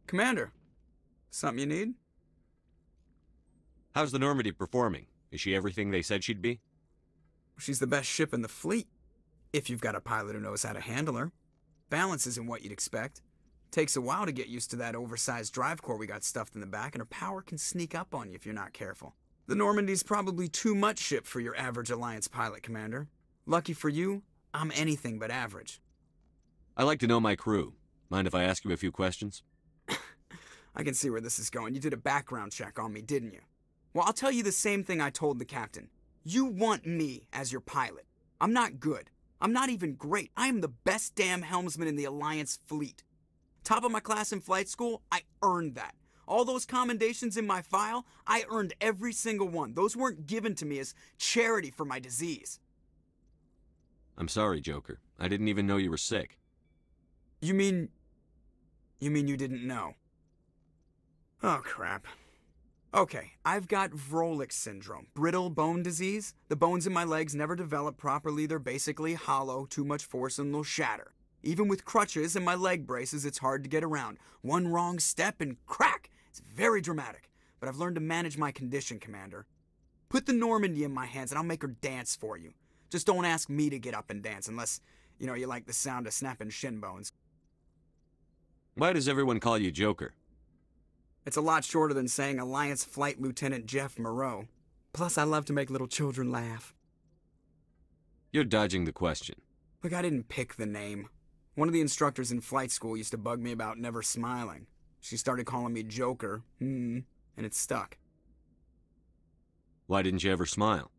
Commander, something you need? How's the Normandy performing? Is she everything they said she'd be? She's the best ship in the fleet, if you've got a pilot who knows how to handle her. Balance isn't what you'd expect. Takes a while to get used to that oversized drive core we got stuffed in the back, and her power can sneak up on you if you're not careful. The Normandy's probably too much ship for your average Alliance pilot, Commander. Lucky for you, I'm anything but average. I like to know my crew. Mind if I ask you a few questions? I can see where this is going. You did a background check on me, didn't you? Well, I'll tell you the same thing I told the captain. You want me as your pilot. I'm not good. I'm not even great. I am the best damn helmsman in the Alliance fleet. Top of my class in flight school, I earned that. All those commendations in my file, I earned every single one. Those weren't given to me as charity for my disease. I'm sorry, Joker. I didn't even know you were sick. You mean you didn't know? Oh, crap. Okay, I've got Vrolik syndrome, brittle bone disease. The bones in my legs never develop properly. They're basically hollow, too much force and they'll shatter. Even with crutches and my leg braces, it's hard to get around. One wrong step and crack! It's very dramatic. But I've learned to manage my condition, Commander. Put the Normandy in my hands and I'll make her dance for you. Just don't ask me to get up and dance unless, you like the sound of snapping shin bones. Why does everyone call you Joker? It's a lot shorter than saying Alliance Flight Lieutenant Jeff Moreau. Plus, I love to make little children laugh. You're dodging the question. Look, I didn't pick the name. One of the instructors in flight school used to bug me about never smiling. She started calling me Joker, and it stuck. Why didn't you ever smile?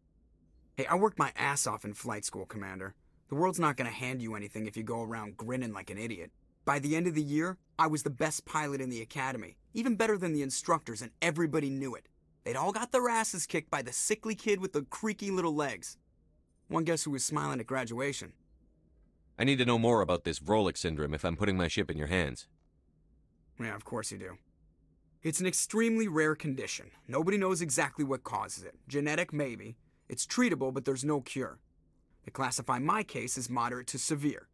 Hey, I worked my ass off in flight school, Commander. The world's not gonna hand you anything if you go around grinning like an idiot. By the end of the year, I was the best pilot in the academy, even better than the instructors, and everybody knew it. They'd all got their asses kicked by the sickly kid with the creaky little legs. One guess who was smiling at graduation? I need to know more about this Vrolik syndrome if I'm putting my ship in your hands. Yeah, of course you do. It's an extremely rare condition. Nobody knows exactly what causes it. Genetic, maybe. It's treatable, but there's no cure. They classify my case as moderate to severe.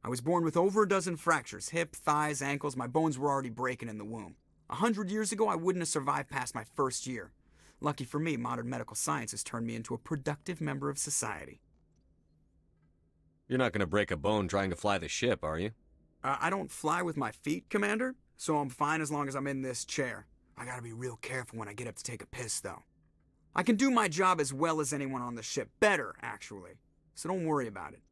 I was born with over a dozen fractures, hip, thighs, ankles. My bones were already breaking in the womb. 100 years ago, I wouldn't have survived past my first year. Lucky for me, modern medical science has turned me into a productive member of society. You're not going to break a bone trying to fly the ship, are you? I don't fly with my feet, Commander, so I'm fine as long as I'm in this chair. I gotta be real careful when I get up to take a piss, though. I can do my job as well as anyone on the ship. Better, actually. So don't worry about it.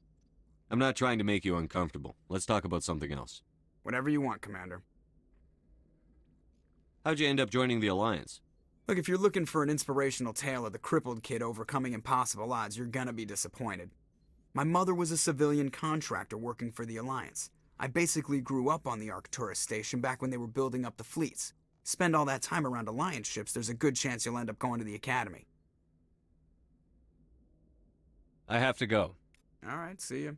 I'm not trying to make you uncomfortable. Let's talk about something else. Whatever you want, Commander. How'd you end up joining the Alliance? Look, if you're looking for an inspirational tale of the crippled kid overcoming impossible odds, you're gonna be disappointed. My mother was a civilian contractor working for the Alliance. I basically grew up on the Arcturus station back when they were building up the fleets. Spend all that time around Alliance ships, there's a good chance you'll end up going to the Academy. I have to go. All right, see ya.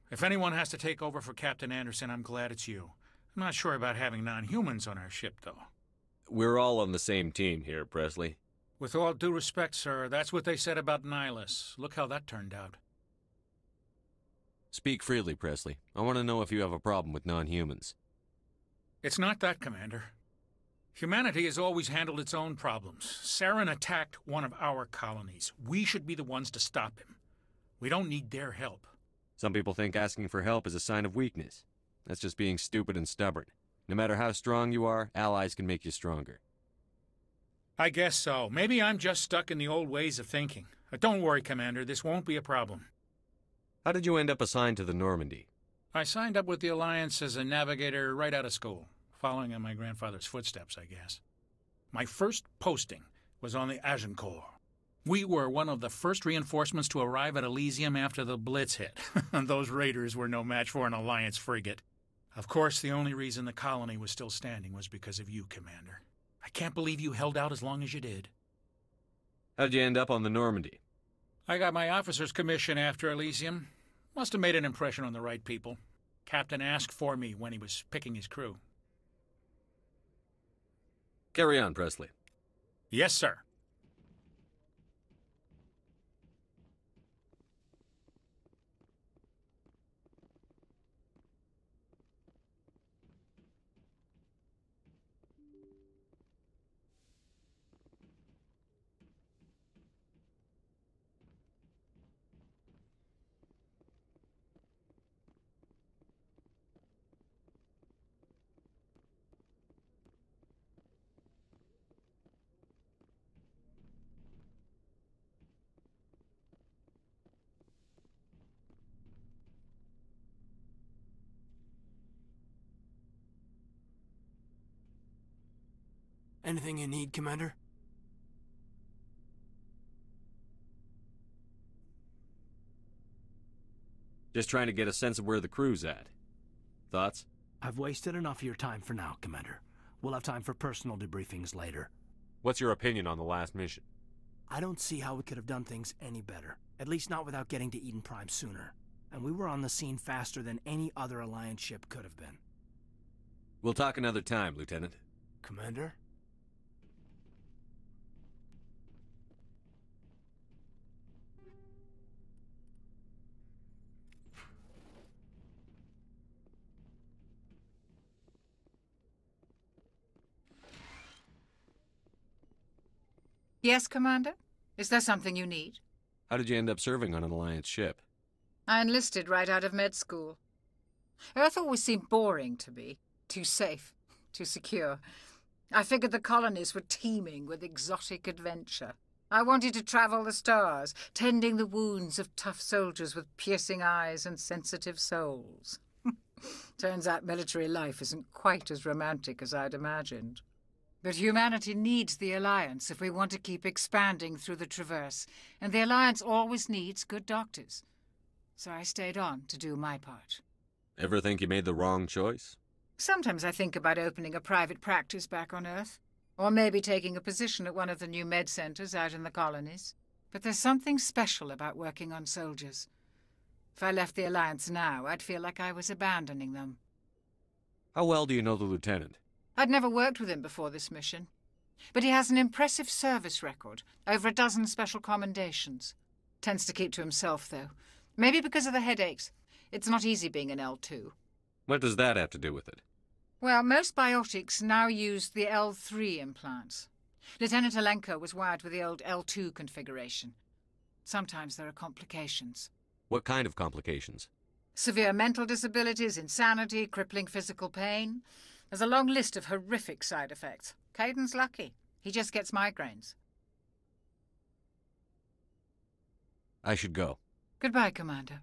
If anyone has to take over for Captain Anderson, I'm glad it's you. I'm not sure about having non-humans on our ship, though. We're all on the same team here, Presley. With all due respect, sir, that's what they said about Nihilus. Look how that turned out. Speak freely, Presley. I want to know if you have a problem with non-humans. It's not that, Commander. Humanity has always handled its own problems. Saren attacked one of our colonies. We should be the ones to stop him. We don't need their help. Some people think asking for help is a sign of weakness. That's just being stupid and stubborn. No matter how strong you are, allies can make you stronger. I guess so. Maybe I'm just stuck in the old ways of thinking. Don't worry, Commander. This won't be a problem. How did you end up assigned to the Normandy? I signed up with the Alliance as a navigator right out of school, following in my grandfather's footsteps, I guess. My first posting was on the Agincourt. We were one of the first reinforcements to arrive at Elysium after the Blitz hit. Those raiders were no match for an Alliance frigate. Of course, the only reason the colony was still standing was because of you, Commander. I can't believe you held out as long as you did. How'd you end up on the Normandy? I got my officer's commission after Elysium. Must have made an impression on the right people. Captain asked for me when he was picking his crew. Carry on, Presley. Yes, sir. Anything you need, Commander? Just trying to get a sense of where the crew's at. Thoughts? I've wasted enough of your time for now, Commander. We'll have time for personal debriefings later. What's your opinion on the last mission? I don't see how we could have done things any better. At least not without getting to Eden Prime sooner. And we were on the scene faster than any other Alliance ship could have been. We'll talk another time, Lieutenant. Commander? Yes, Commander? Is there something you need? How did you end up serving on an Alliance ship? I enlisted right out of med school. Earth always seemed boring to me. Too safe, too secure. I figured the colonies were teeming with exotic adventure. I wanted to travel the stars, tending the wounds of tough soldiers with piercing eyes and sensitive souls. Turns out military life isn't quite as romantic as I'd imagined. But humanity needs the Alliance if we want to keep expanding through the Traverse, and the Alliance always needs good doctors. So I stayed on to do my part. Ever think you made the wrong choice? Sometimes I think about opening a private practice back on Earth, or maybe taking a position at one of the new med centers out in the colonies. But there's something special about working on soldiers. If I left the Alliance now, I'd feel like I was abandoning them. How well do you know the Lieutenant? I'd never worked with him before this mission. But he has an impressive service record, over a dozen special commendations. Tends to keep to himself, though. Maybe because of the headaches. It's not easy being an L2. What does that have to do with it? Well, most biotics now use the L3 implants. Lieutenant Alenko was wired with the old L2 configuration. Sometimes there are complications. What kind of complications? Severe mental disabilities, insanity, crippling physical pain. There's a long list of horrific side effects. Caden's lucky. He just gets migraines. I should go. Goodbye, Commander.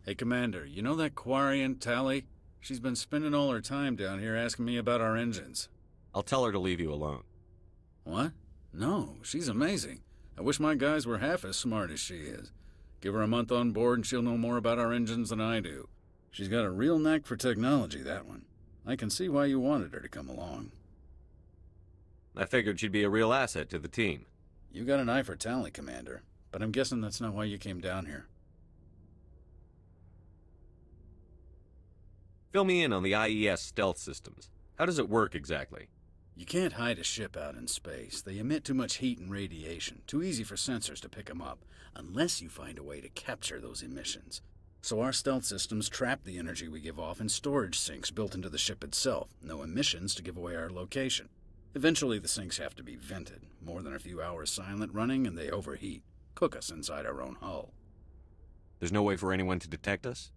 Hey, Commander, you know that Quarian, Tally? She's been spending all her time down here asking me about our engines. I'll tell her to leave you alone. What? No, she's amazing. I wish my guys were half as smart as she is. Give her a month on board and she'll know more about our engines than I do. She's got a real knack for technology, that one. I can see why you wanted her to come along. I figured she'd be a real asset to the team. You got an eye for Tally, Commander, but I'm guessing that's not why you came down here. Fill me in on the IES stealth systems. How does it work exactly? You can't hide a ship out in space. They emit too much heat and radiation. Too easy for sensors to pick them up, unless you find a way to capture those emissions. So our stealth systems trap the energy we give off in storage sinks built into the ship itself. No emissions to give away our location. Eventually the sinks have to be vented. More than a few hours silent running and they overheat. Cook us inside our own hull. There's no way for anyone to detect us?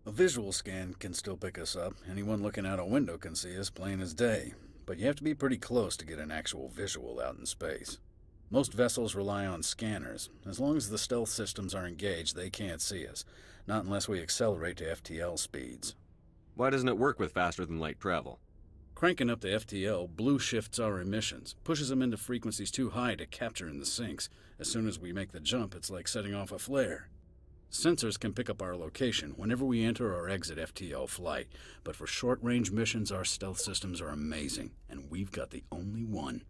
A visual scan can still pick us up. Anyone looking out a window can see us plain as day. but you have to be pretty close to get an actual visual out in space. Most vessels rely on scanners. As long as the stealth systems are engaged, they can't see us. Not unless we accelerate to FTL speeds. Why doesn't it work with faster-than-light travel? Cranking up to FTL blue shifts our emissions, pushes them into frequencies too high to capture in the sinks. As soon as we make the jump, it's like setting off a flare. Sensors can pick up our location whenever we enter or exit FTL flight, but for short-range missions, our stealth systems are amazing, and we've got the only one.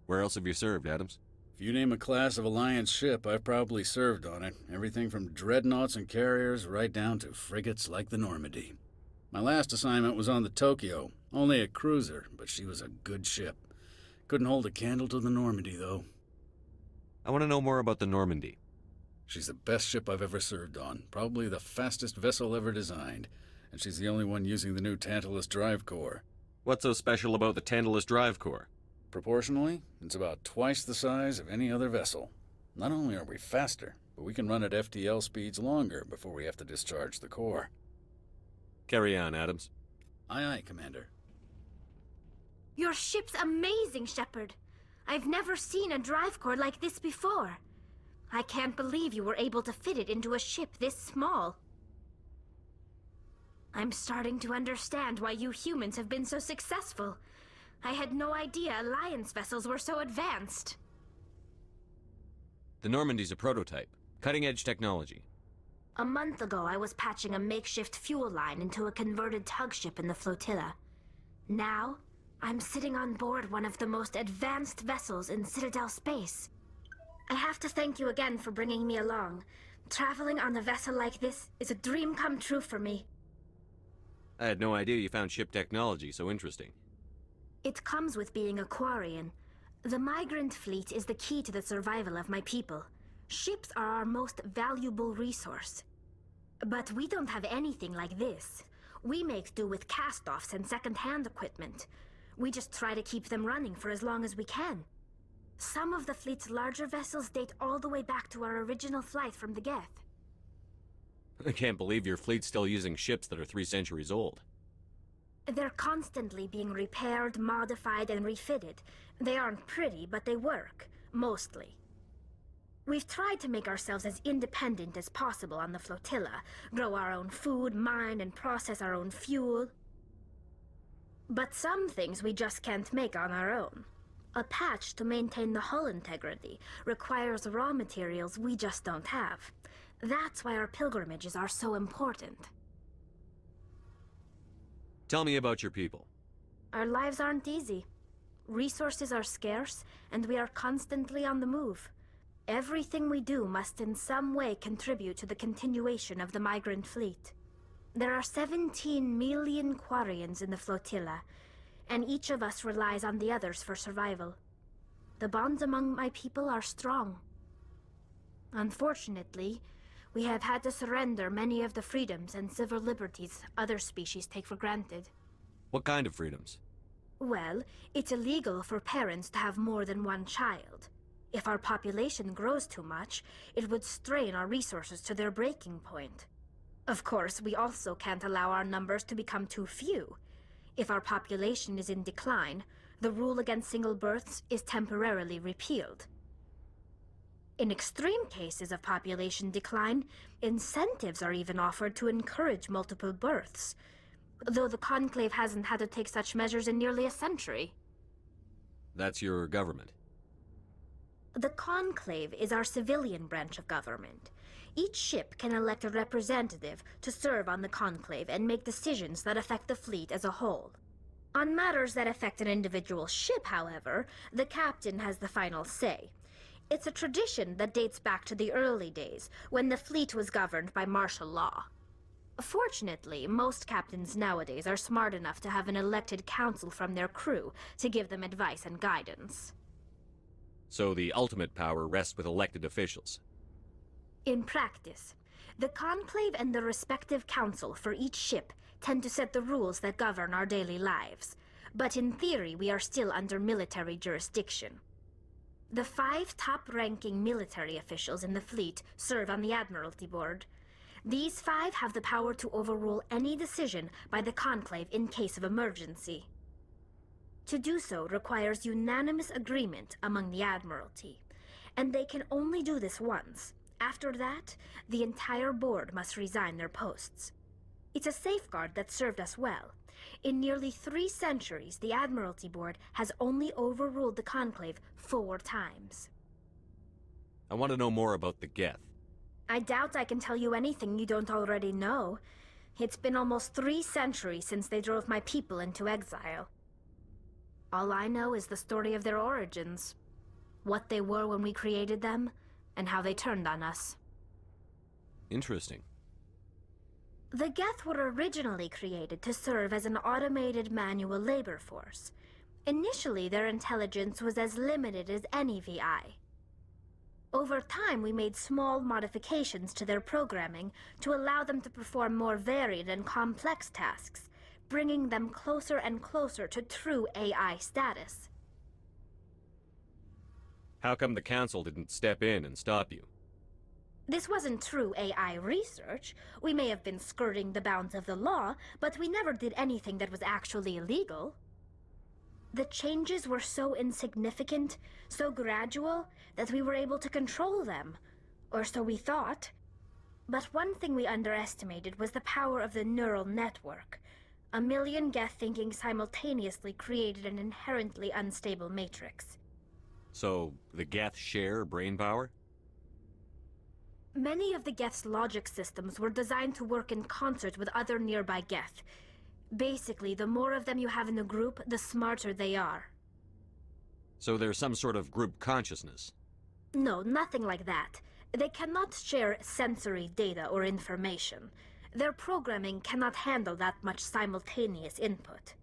Where else have you served, Adams? If you name a class of Alliance ship, I've probably served on it. Everything from dreadnoughts and carriers right down to frigates like the Normandy. My last assignment was on the Tokyo, only a cruiser, but she was a good ship. Couldn't hold a candle to the Normandy, though. I want to know more about the Normandy. She's the best ship I've ever served on, probably the fastest vessel ever designed, and she's the only one using the new Tantalus drive core. What's so special about the Tantalus drive core? Proportionally, it's about twice the size of any other vessel. Not only are we faster, but we can run at FTL speeds longer before we have to discharge the core. Carry on, Adams. Aye, aye, Commander. Your ship's amazing, Shepard. I've never seen a drive core like this before. I can't believe you were able to fit it into a ship this small. I'm starting to understand why you humans have been so successful. I had no idea Alliance vessels were so advanced. The Normandy's a prototype. Cutting-edge technology. A month ago, I was patching a makeshift fuel line into a converted tug ship in the flotilla. Now, I'm sitting on board one of the most advanced vessels in Citadel space. I have to thank you again for bringing me along. Traveling on a vessel like this is a dream come true for me. I had no idea you found ship technology so interesting. It comes with being a Quarian. The migrant fleet is the key to the survival of my people. Ships are our most valuable resource. But we don't have anything like this. We make do with cast-offs and second-hand equipment. We just try to keep them running for as long as we can. Some of the fleet's larger vessels date all the way back to our original flight from the Geth. I can't believe your fleet's still using ships that are 3 centuries old. They're constantly being repaired, modified, and refitted. They aren't pretty, but they work. Mostly. We've tried to make ourselves as independent as possible on the flotilla, grow our own food, mine, and process our own fuel. But some things we just can't make on our own. A patch to maintain the hull integrity requires raw materials we just don't have. That's why our pilgrimages are so important. Tell me about your people. Our lives aren't easy. Resources are scarce, and we are constantly on the move. Everything we do must in some way contribute to the continuation of the migrant fleet. There are 17 million Quarians in the flotilla, and each of us relies on the others for survival. The bonds among my people are strong. Unfortunately, we have had to surrender many of the freedoms and civil liberties other species take for granted. What kind of freedoms? Well, it's illegal for parents to have more than one child. If our population grows too much, it would strain our resources to their breaking point. Of course, we also can't allow our numbers to become too few. If our population is in decline, the rule against single births is temporarily repealed. In extreme cases of population decline, incentives are even offered to encourage multiple births, though the Conclave hasn't had to take such measures in nearly a century. That's your government. The Conclave is our civilian branch of government. Each ship can elect a representative to serve on the Conclave and make decisions that affect the fleet as a whole. On matters that affect an individual ship, however, the captain has the final say. It's a tradition that dates back to the early days, when the fleet was governed by martial law. Fortunately, most captains nowadays are smart enough to have an elected council from their crew to give them advice and guidance. So the ultimate power rests with elected officials. In practice, the Conclave and the respective council for each ship tend to set the rules that govern our daily lives. But in theory, we are still under military jurisdiction. The 5 top-ranking military officials in the fleet serve on the Admiralty Board. These 5 have the power to overrule any decision by the Conclave in case of emergency. To do so requires unanimous agreement among the Admiralty, and they can only do this once. After that, the entire board must resign their posts. It's a safeguard that served us well. In nearly 3 centuries, the Admiralty Board has only overruled the Conclave 4 times. I want to know more about the Geth. I doubt I can tell you anything you don't already know. It's been almost 3 centuries since they drove my people into exile. All I know is the story of their origins, what they were when we created them, and how they turned on us. Interesting. The Geth were originally created to serve as an automated manual labor force. Initially, their intelligence was as limited as any VI. Over time, we made small modifications to their programming to allow them to perform more varied and complex tasks, bringing them closer and closer to true AI status. How come the Council didn't step in and stop you? This wasn't true AI research. We may have been skirting the bounds of the law, but we never did anything that was actually illegal. The changes were so insignificant, so gradual, that we were able to control them. Or so we thought. But one thing we underestimated was the power of the neural network. 1 million Geth thinking simultaneously created an inherently unstable matrix. So, the Geth share brain power? Many of the Geth's logic systems were designed to work in concert with other nearby Geth. Basically, the more of them you have in the group, the smarter they are. So there's some sort of group consciousness? No, nothing like that. They cannot share sensory data or information. Their programming cannot handle that much simultaneous input.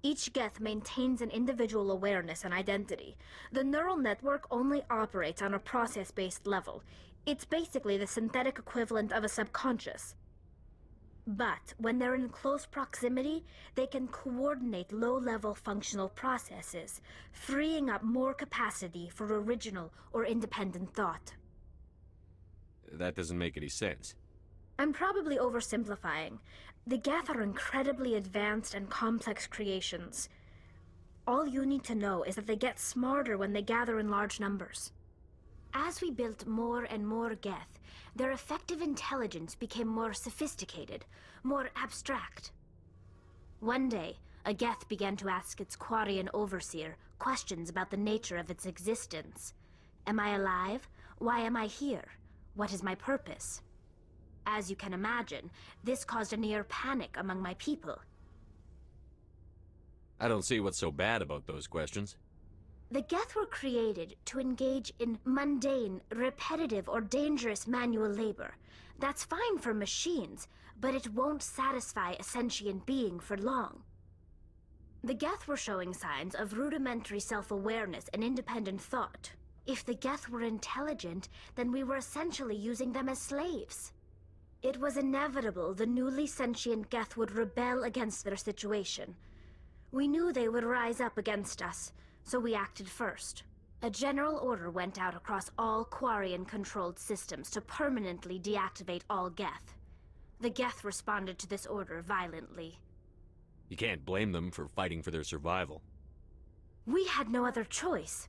Each Geth maintains an individual awareness and identity. The neural network only operates on a process-based level. It's basically the synthetic equivalent of a subconscious. But when they're in close proximity, they can coordinate low-level functional processes, freeing up more capacity for original or independent thought. That doesn't make any sense. I'm probably oversimplifying. The Geth are incredibly advanced and complex creations. All you need to know is that they get smarter when they gather in large numbers. As we built more and more Geth, their effective intelligence became more sophisticated, more abstract. One day, a Geth began to ask its Quarian overseer questions about the nature of its existence. Am I alive? Why am I here? What is my purpose? As you can imagine, this caused a near panic among my people. I don't see what's so bad about those questions. The Geth were created to engage in mundane, repetitive, or dangerous manual labor. That's fine for machines, but it won't satisfy a sentient being for long. The Geth were showing signs of rudimentary self-awareness and independent thought. If the Geth were intelligent, then we were essentially using them as slaves. It was inevitable the newly sentient Geth would rebel against their situation. We knew they would rise up against us, so we acted first. A general order went out across all Quarian-controlled systems to permanently deactivate all Geth. The Geth responded to this order violently. You can't blame them for fighting for their survival. We had no other choice.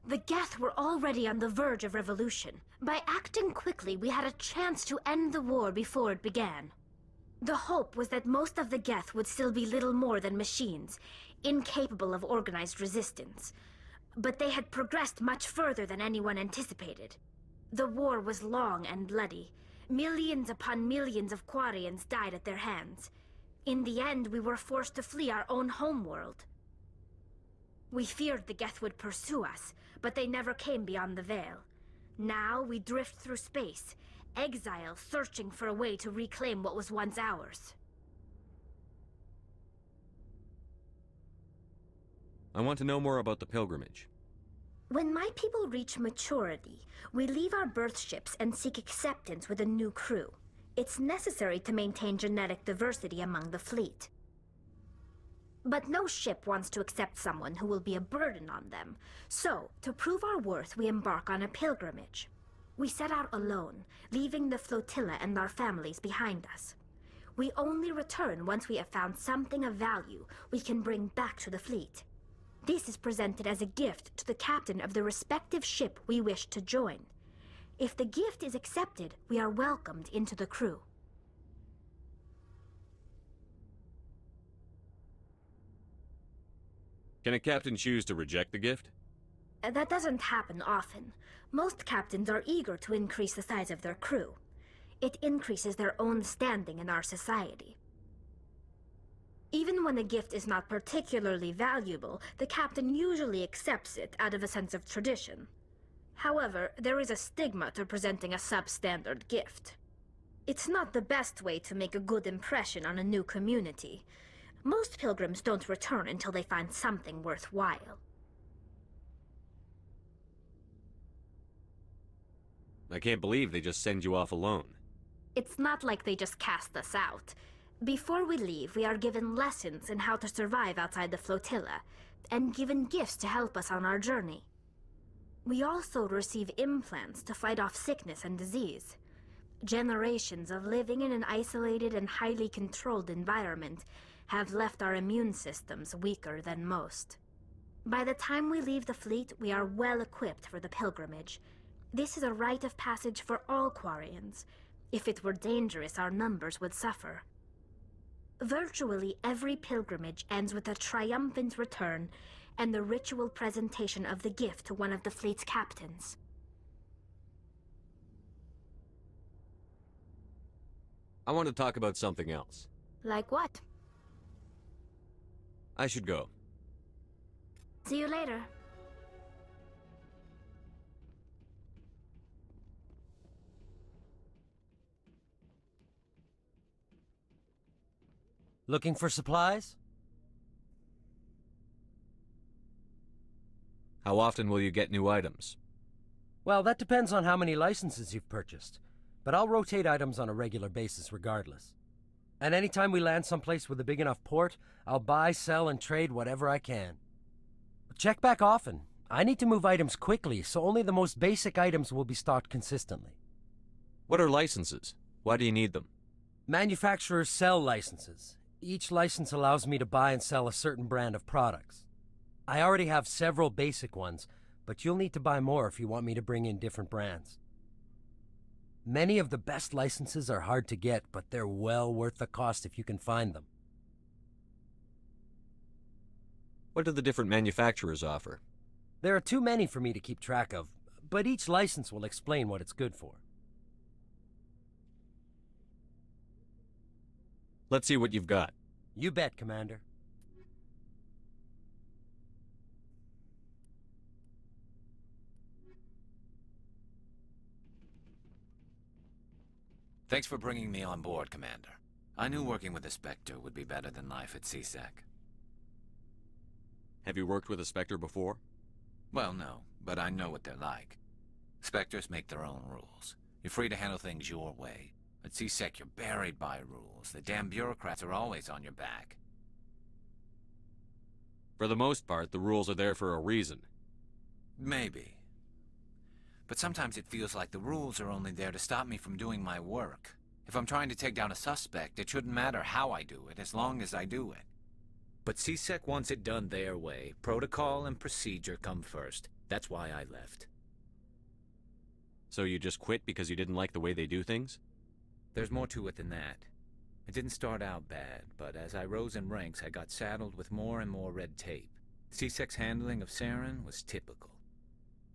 The Geth were already on the verge of revolution. By acting quickly, we had a chance to end the war before it began. The hope was that most of the Geth would still be little more than machines, incapable of organized resistance. But they had progressed much further than anyone anticipated. The war was long and bloody. Millions upon millions of Quarians died at their hands. In the end, we were forced to flee our own homeworld. We feared the Geth would pursue us, but they never came beyond the Veil. Now we drift through space, exile searching for a way to reclaim what was once ours. I want to know more about the pilgrimage. When my people reach maturity, we leave our birth ships and seek acceptance with a new crew. It's necessary to maintain genetic diversity among the fleet. But no ship wants to accept someone who will be a burden on them. So, to prove our worth, we embark on a pilgrimage. We set out alone, leaving the flotilla and our families behind us. We only return once we have found something of value we can bring back to the fleet. This is presented as a gift to the captain of the respective ship we wish to join. If the gift is accepted, we are welcomed into the crew. Can a captain choose to reject the gift? That doesn't happen often. Most captains are eager to increase the size of their crew. It increases their own standing in our society. Even when a gift is not particularly valuable, the captain usually accepts it out of a sense of tradition. However, there is a stigma to presenting a substandard gift. It's not the best way to make a good impression on a new community. Most pilgrims don't return until they find something worthwhile. I can't believe they just send you off alone. It's not like they just cast us out. Before we leave, we are given lessons in how to survive outside the flotilla, and given gifts to help us on our journey. We also receive implants to fight off sickness and disease. Generations of living in an isolated and highly controlled environment have left our immune systems weaker than most. By the time we leave the fleet, we are well equipped for the pilgrimage. This is a rite of passage for all Quarians. If it were dangerous, our numbers would suffer. Virtually every pilgrimage ends with a triumphant return and the ritual presentation of the gift to one of the fleet's captains. I want to talk about something else. Like what? I should go. See you later. Looking for supplies? How often will you get new items? Well, that depends on how many licenses you've purchased. But I'll rotate items on a regular basis regardless. And anytime we land someplace with a big enough port, I'll buy, sell, and trade whatever I can. But check back often. I need to move items quickly, so only the most basic items will be stocked consistently. What are licenses? Why do you need them? Manufacturers sell licenses. Each license allows me to buy and sell a certain brand of products. I already have several basic ones, but you'll need to buy more if you want me to bring in different brands. Many of the best licenses are hard to get, but they're well worth the cost if you can find them. What do the different manufacturers offer? There are too many for me to keep track of, but each license will explain what it's good for. Let's see what you've got. You bet, Commander. Thanks for bringing me on board, Commander. I knew working with a Spectre would be better than life at C-Sec. Have you worked with a Spectre before? Well, no, but I know what they're like. Spectres make their own rules. You're free to handle things your way. At C-Sec, you're buried by rules. The damn bureaucrats are always on your back. For the most part, the rules are there for a reason. Maybe. But sometimes it feels like the rules are only there to stop me from doing my work. If I'm trying to take down a suspect, it shouldn't matter how I do it, as long as I do it. But C-Sec wants it done their way. Protocol and procedure come first. That's why I left. So you just quit because you didn't like the way they do things? There's more to it than that. It didn't start out bad, but as I rose in ranks, I got saddled with more and more red tape. C-Sec's handling of Saren was typical.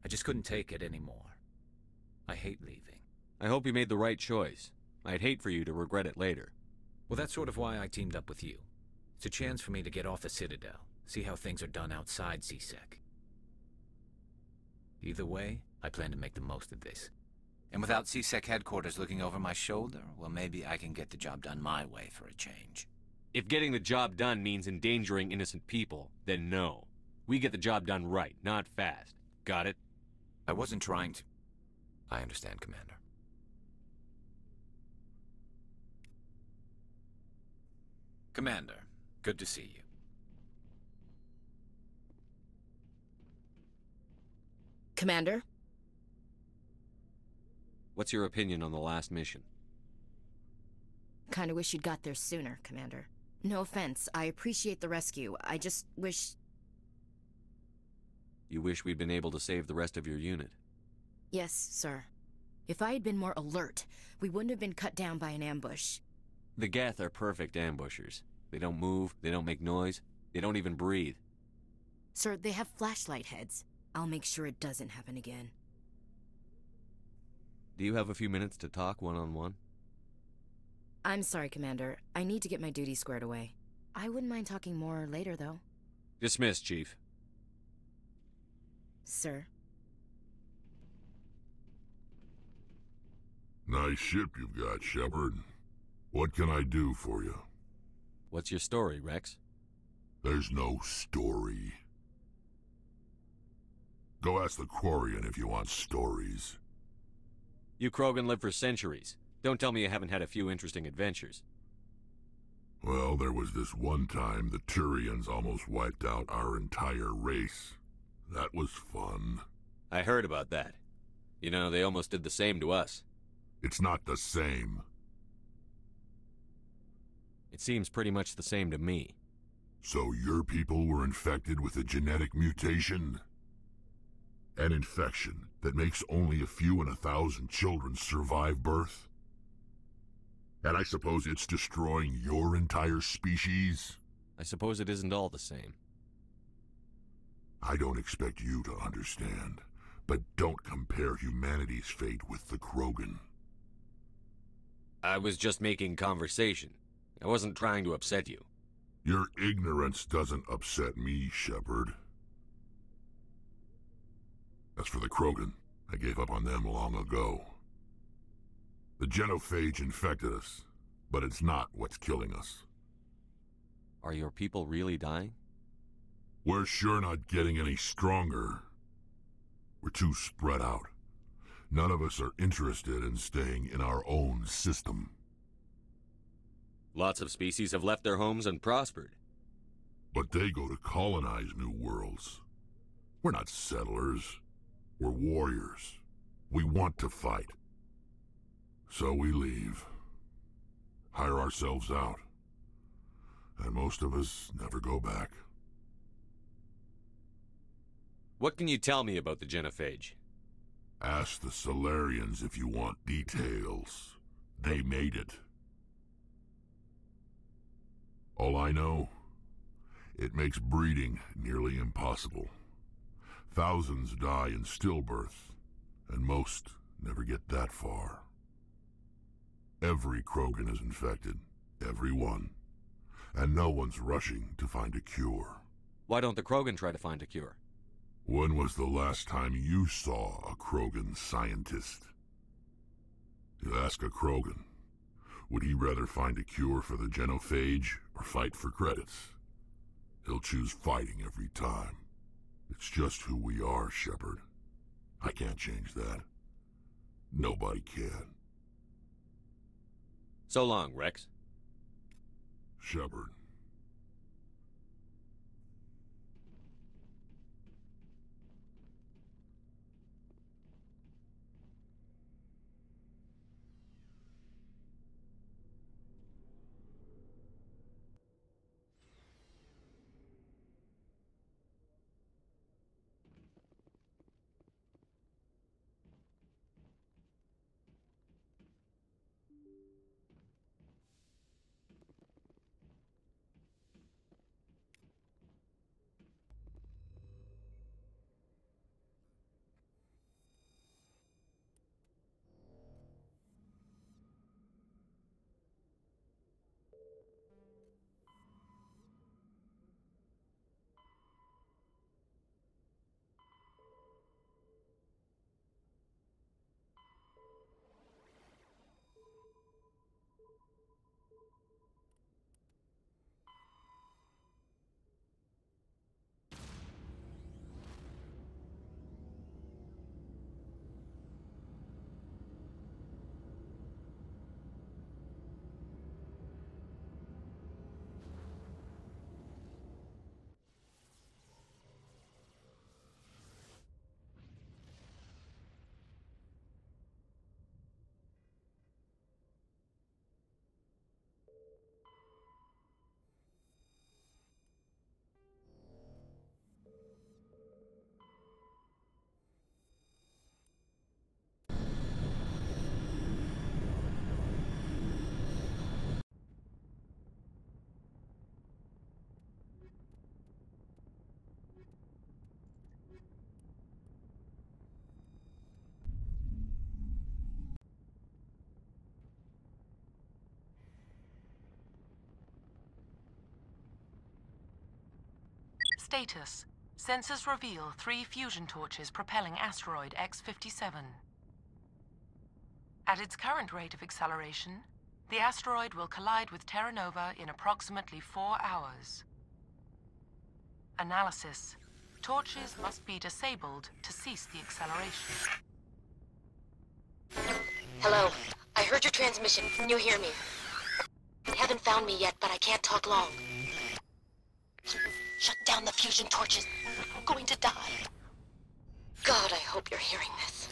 I just couldn't take it anymore. I hate leaving. I hope you made the right choice. I'd hate for you to regret it later. Well, that's sort of why I teamed up with you. It's a chance for me to get off the Citadel, see how things are done outside C-Sec. Either way, I plan to make the most of this. And without C-Sec headquarters looking over my shoulder, well, maybe I can get the job done my way for a change. If getting the job done means endangering innocent people, then no. We get the job done right, not fast. Got it? I wasn't trying to... I understand, Commander. Commander, good to see you. Commander? What's your opinion on the last mission? Kinda wish you'd got there sooner, Commander. No offense, I appreciate the rescue. I just wish... You wish we'd been able to save the rest of your unit? Yes, sir. If I had been more alert, we wouldn't have been cut down by an ambush. The Geth are perfect ambushers. They don't move, they don't make noise, they don't even breathe. Sir, they have flashlight heads. I'll make sure it doesn't happen again. Do you have a few minutes to talk one-on-one? I'm sorry, Commander. I need to get my duties squared away. I wouldn't mind talking more later, though. Dismissed, Chief. Sir? Nice ship you've got, Shepard. What can I do for you? What's your story, Rex? There's no story. Go ask the Quarian if you want stories. You Krogan live for centuries. Don't tell me you haven't had a few interesting adventures. Well, there was this one time the Turians almost wiped out our entire race. That was fun. I heard about that. You know, they almost did the same to us. It's not the same. It seems pretty much the same to me. So your people were infected with a genetic mutation? An infection that makes only a few in 1,000 children survive birth? And I suppose it's destroying your entire species? I suppose it isn't all the same. I don't expect you to understand, but don't compare humanity's fate with the Krogan. I was just making conversation. I wasn't trying to upset you. Your ignorance doesn't upset me, Shepard. As for the Krogan, I gave up on them long ago. The genophage infected us, but it's not what's killing us. Are your people really dying? We're sure not getting any stronger. We're too spread out. None of us are interested in staying in our own system. Lots of species have left their homes and prospered. But they go to colonize new worlds. We're not settlers. We're warriors. We want to fight. So we leave. Hire ourselves out. And most of us never go back. What can you tell me about the genophage? Ask the Solarians if you want details. They made it. All I know, it makes breeding nearly impossible. Thousands die in stillbirth, and most never get that far. Every Krogan is infected, every one, and no one's rushing to find a cure. Why don't the Krogan try to find a cure? When was the last time you saw a Krogan scientist? You ask a Krogan, would he rather find a cure for the genophage or fight for credits? He'll choose fighting every time. It's just who we are, Shepard. I can't change that. Nobody can. So long, Rex. Shepard. Status. Sensors reveal 3 fusion torches propelling asteroid X-57. At its current rate of acceleration, the asteroid will collide with Terra Nova in approximately 4 hours. Analysis. Torches must be disabled to cease the acceleration. Hello. I heard your transmission. Can you hear me? You haven't found me yet, but I can't talk long. Shut down the fusion torches. I'm going to die. God, I hope you're hearing this.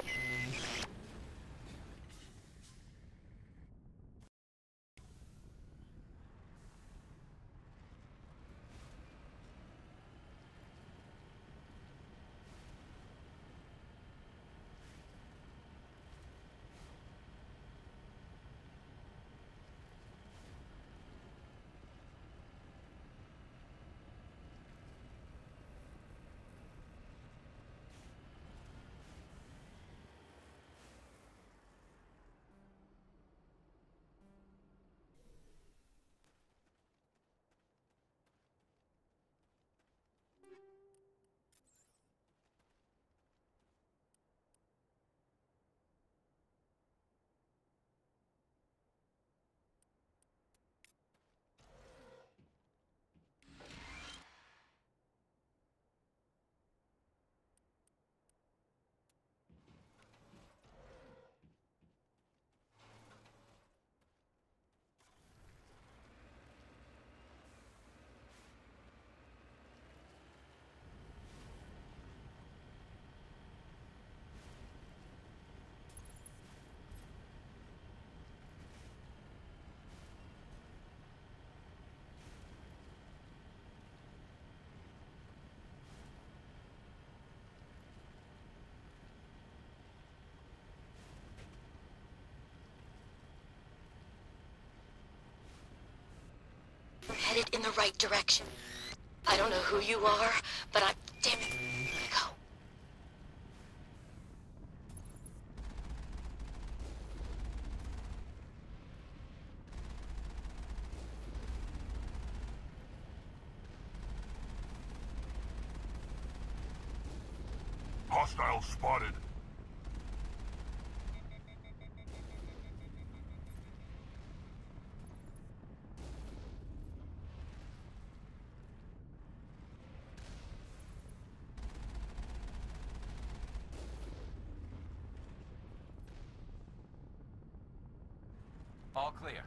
We're headed in the right direction. I don't know who you are, but I'm... Damn it. Go. Hostile spotted. All clear.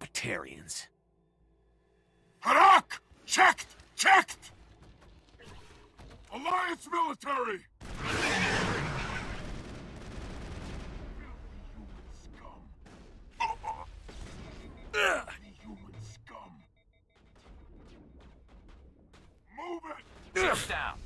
Batarians. Harak! Checked! Checked! Alliance military! Human scum. Move it! Shift down.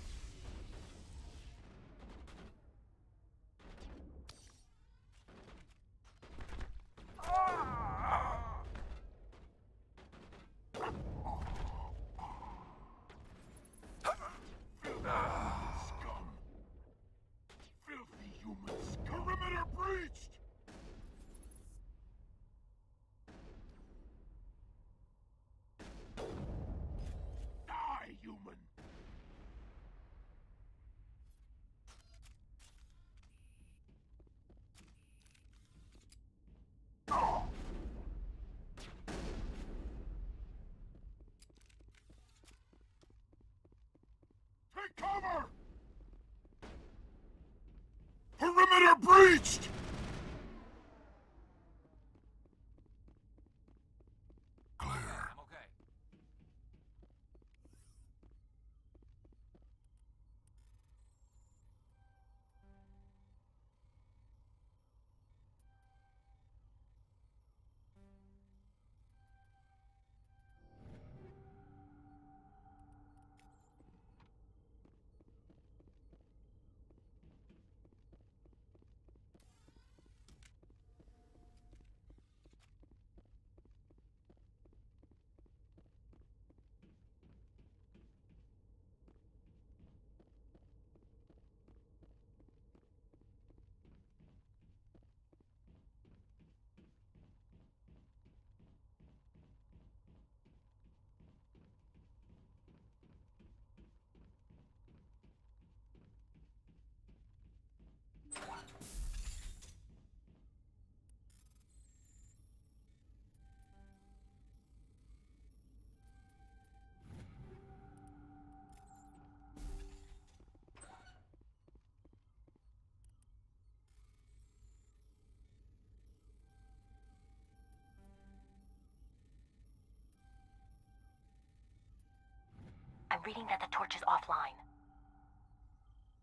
I'm reading that the torch is offline.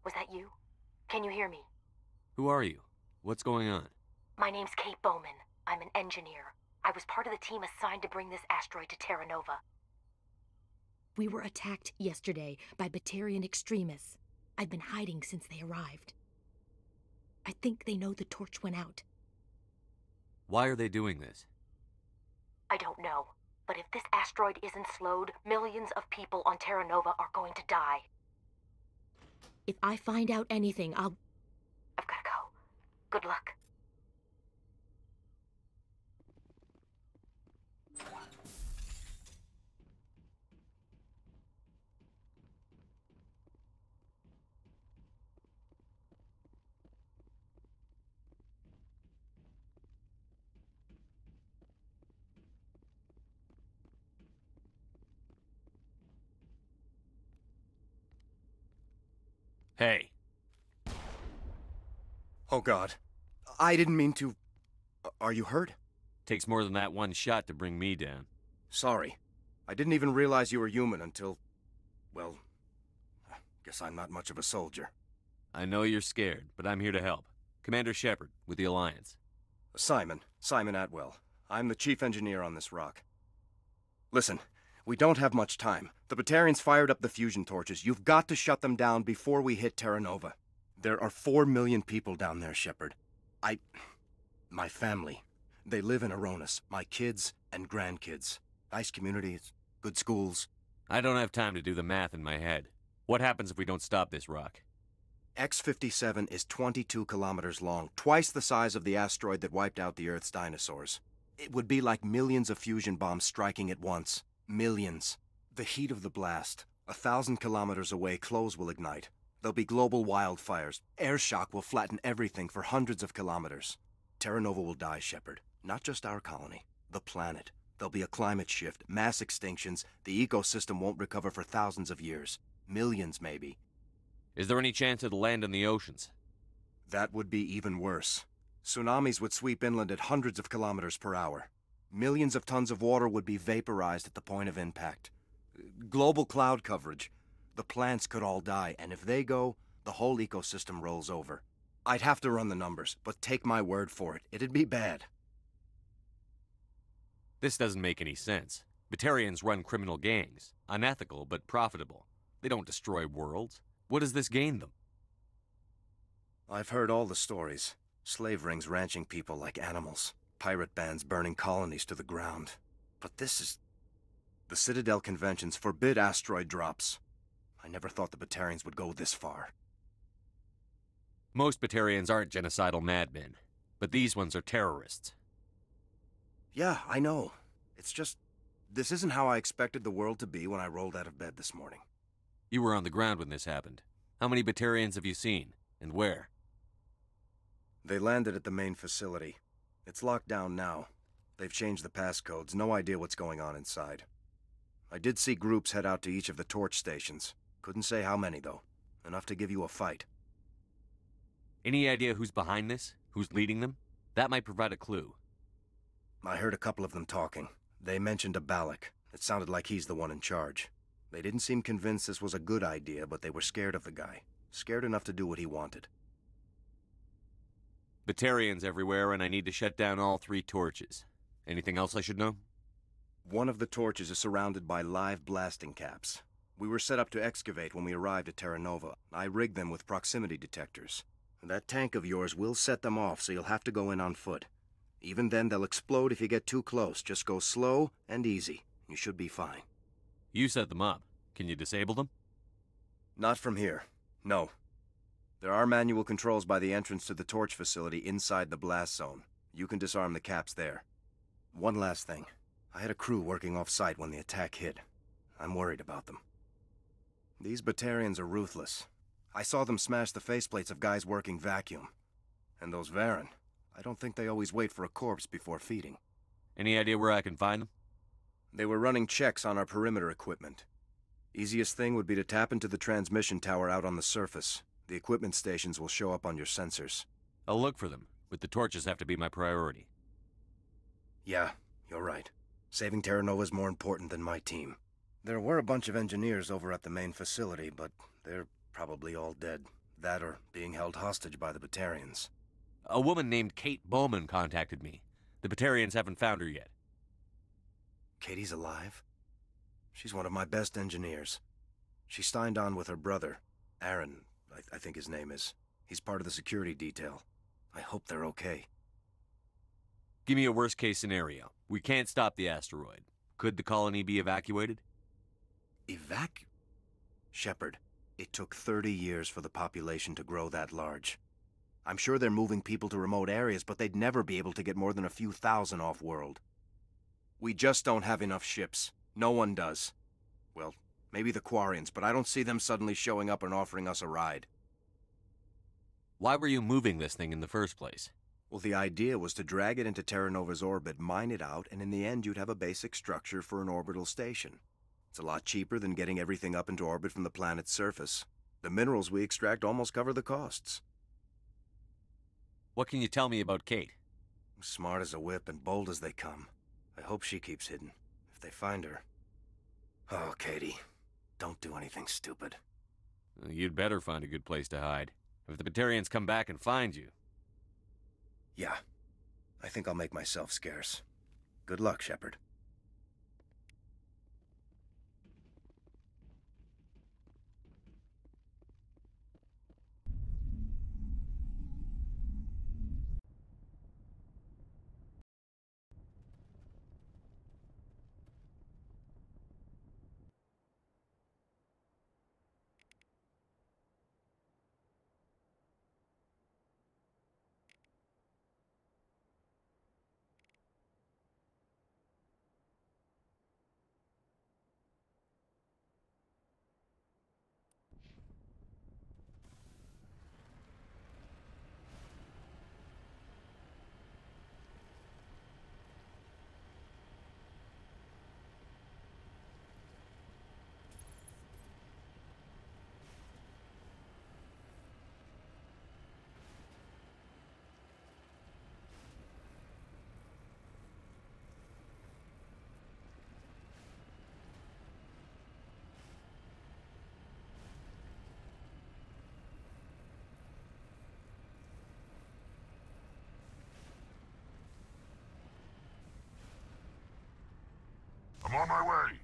Was that you? Can you hear me? Who are you? What's going on? My name's Kate Bowman. I'm an engineer. I was part of the team assigned to bring this asteroid to Terra Nova. We were attacked yesterday by Batarian extremists. I've been hiding since they arrived. I think they know the torch went out. Why are they doing this? I don't know. But if this asteroid isn't slowed, millions of people on Terra Nova are going to die. If I find out anything, I've gotta go. Good luck. Hey. Oh God. I didn't mean to... Are you hurt? Takes more than that one shot to bring me down. Sorry. I didn't even realize you were human until... Well... Guess I'm not much of a soldier. I know you're scared, but I'm here to help. Commander Shepard, with the Alliance. Simon Atwell. I'm the chief engineer on this rock. Listen, we don't have much time. The Batarians fired up the fusion torches. You've got to shut them down before we hit Terra Nova. There are 4 million people down there, Shepard. My family. They live in AORUS. My kids and grandkids. Nice communities, good schools. I don't have time to do the math in my head. What happens if we don't stop this rock? X-57 is 22 kilometers long, twice the size of the asteroid that wiped out the Earth's dinosaurs. It would be like millions of fusion bombs striking at once. Millions. The heat of the blast. 1,000 kilometers away, clothes will ignite. There'll be global wildfires. Air shock will flatten everything for hundreds of kilometers. Terra Nova will die, Shepard. Not just our colony. The planet. There'll be a climate shift, mass extinctions. The ecosystem won't recover for thousands of years. Millions, maybe. Is there any chance it'll land in the oceans? That would be even worse. Tsunamis would sweep inland at hundreds of kilometers per hour. Millions of tons of water would be vaporized at the point of impact. Global cloud coverage. The plants could all die, and if they go, the whole ecosystem rolls over. I'd have to run the numbers, but take my word for it, it'd be bad. This doesn't make any sense. Batarians run criminal gangs. Unethical, but profitable. They don't destroy worlds. What does this gain them? I've heard all the stories. Slave rings ranching people like animals. Pirate bands burning colonies to the ground. But this is... The Citadel Conventions forbid asteroid drops. I never thought the Batarians would go this far. Most Batarians aren't genocidal madmen, but these ones are terrorists. Yeah, I know. It's just... This isn't how I expected the world to be when I rolled out of bed this morning. You were on the ground when this happened. How many Batarians have you seen, and where? They landed at the main facility. It's locked down now. They've changed the passcodes, no idea what's going on inside. I did see groups head out to each of the torch stations. Couldn't say how many, though. Enough to give you a fight. Any idea who's behind this? Who's leading them? That might provide a clue. I heard a couple of them talking. They mentioned a Balak. It sounded like he's the one in charge. They didn't seem convinced this was a good idea, but they were scared of the guy. Scared enough to do what he wanted. Batarians everywhere, and I need to shut down all 3 torches. Anything else I should know? One of the torches is surrounded by live blasting caps. We were set up to excavate when we arrived at Terra Nova. I rigged them with proximity detectors. That tank of yours will set them off, so you'll have to go in on foot. Even then, they'll explode if you get too close. Just go slow and easy. You should be fine. You set them up. Can you disable them? Not from here. No. There are manual controls by the entrance to the torch facility inside the blast zone. You can disarm the caps there. One last thing. I had a crew working off-site when the attack hit. I'm worried about them. These Batarians are ruthless. I saw them smash the faceplates of guys working vacuum. And those Varen, I don't think they always wait for a corpse before feeding. Any idea where I can find them? They were running checks on our perimeter equipment. Easiest thing would be to tap into the transmission tower out on the surface. The equipment stations will show up on your sensors. I'll look for them, but the torches have to be my priority. Yeah, you're right. Saving Terra Nova is more important than my team. There were a bunch of engineers over at the main facility, but they're probably all dead. That or being held hostage by the Batarians. A woman named Kate Bowman contacted me. The Batarians haven't found her yet. Katie's alive? She's one of my best engineers. She signed on with her brother, Aaron, I think his name is. He's part of the security detail. I hope they're okay. Give me a worst-case scenario. We can't stop the asteroid. Could the colony be evacuated? Shepard, it took 30 years for the population to grow that large. I'm sure they're moving people to remote areas, but they'd never be able to get more than a few thousand off-world. We just don't have enough ships. No one does. Well, maybe the Quarians, but I don't see them suddenly showing up and offering us a ride. Why were you moving this thing in the first place? Well, the idea was to drag it into Terra Nova's orbit, mine it out, and in the end you'd have a basic structure for an orbital station. It's a lot cheaper than getting everything up into orbit from the planet's surface. The minerals we extract almost cover the costs. What can you tell me about Kate? Smart as a whip and bold as they come. I hope she keeps hidden, if they find her. Oh, Katie, don't do anything stupid. You'd better find a good place to hide. If the Batarians come back and find you. Yeah, I think I'll make myself scarce. Good luck, Shepard. I'm on my way.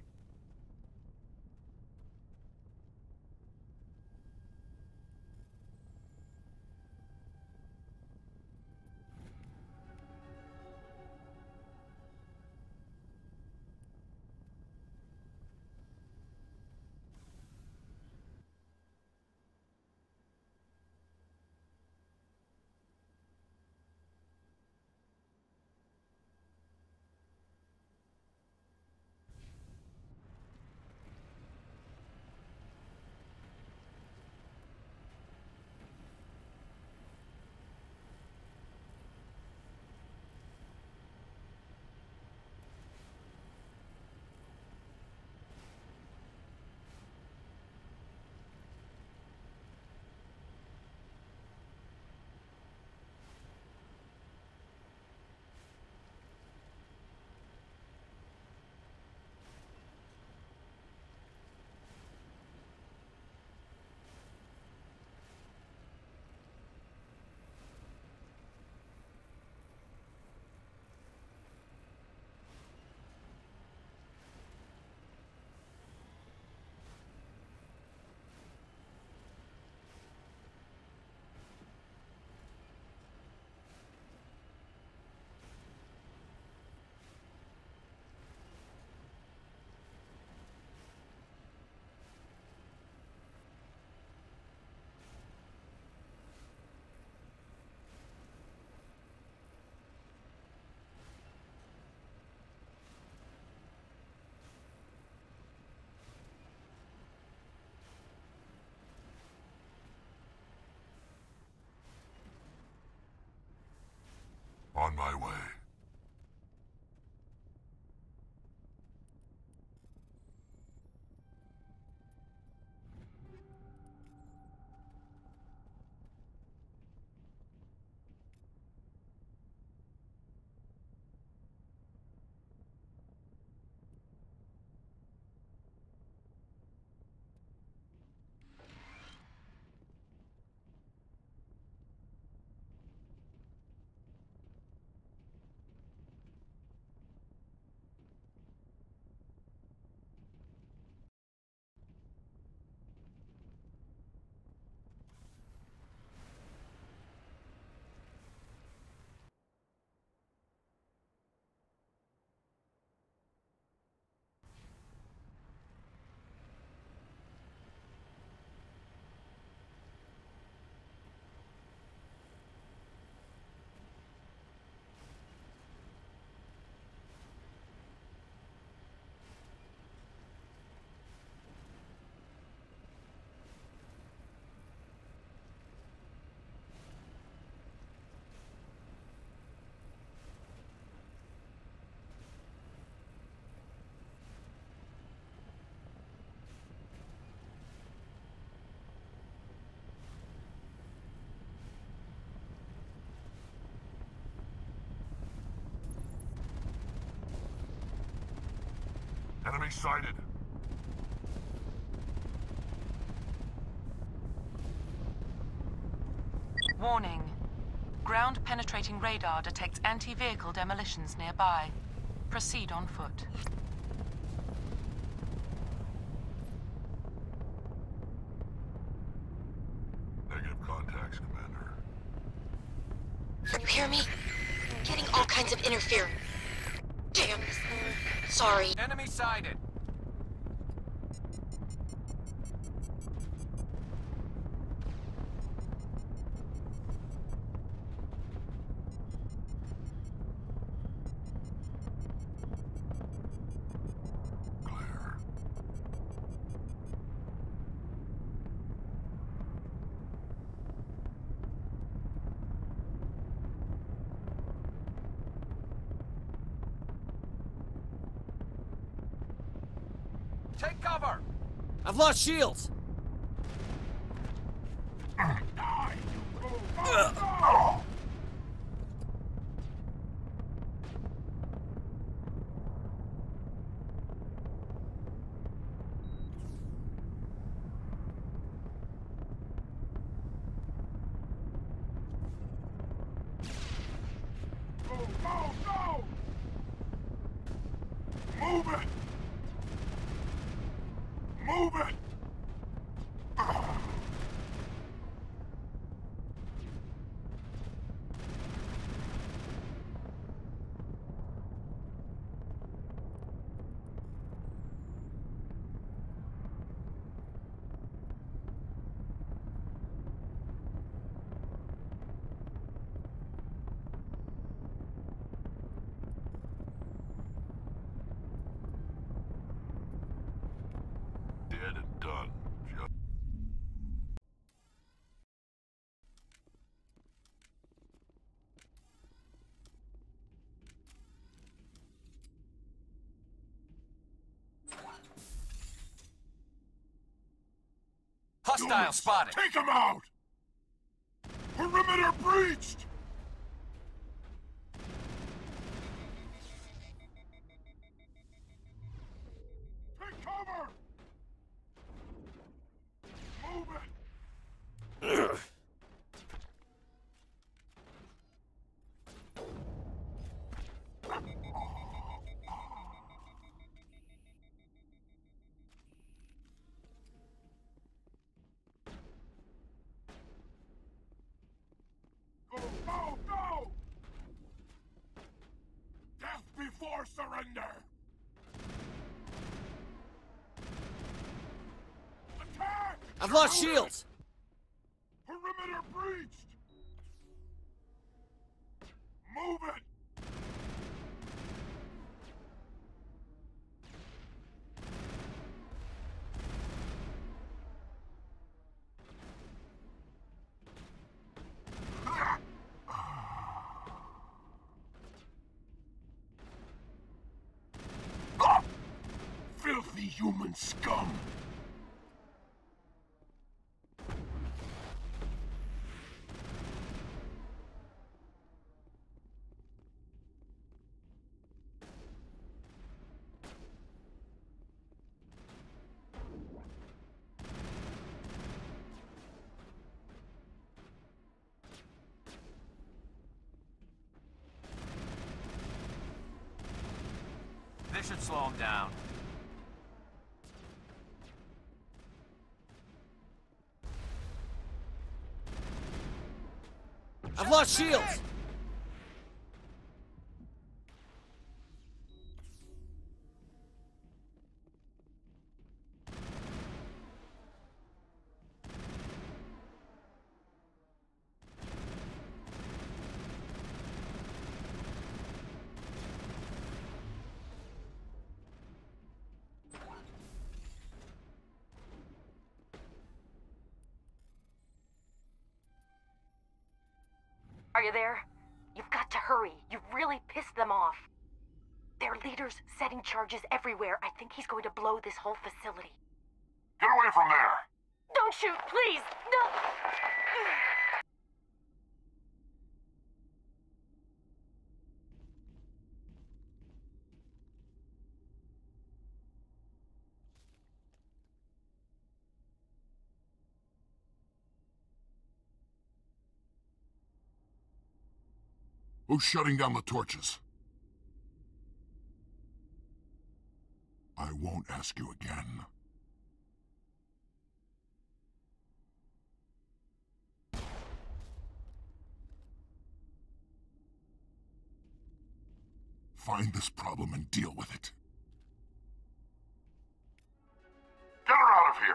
On my way. Enemy sighted. Warning. Ground-penetrating radar detects anti-vehicle demolitions nearby. Proceed on foot. Negative contacts, Commander. Can you hear me? I'm getting all kinds of interference. Damn this thing. Sorry. Enemy sighted. Take cover! I've lost shields! Go! Move it! Move it! Dead and done. Hostile spotted. Take him out! Perimeter breached! Take cover! Move it! Go! Death before surrender! Attack! I've lost shields! Perimeter breached! Move it! Filthy human scum! This should slow him down. I've lost shields! Are you there? You've got to hurry. You've really pissed them off. Their leader's setting charges everywhere. I think he's going to blow this whole facility. Get away from there! Don't shoot, please! No! Who's shutting down the torches? I won't ask you again. Find this problem and deal with it. Get her out of here!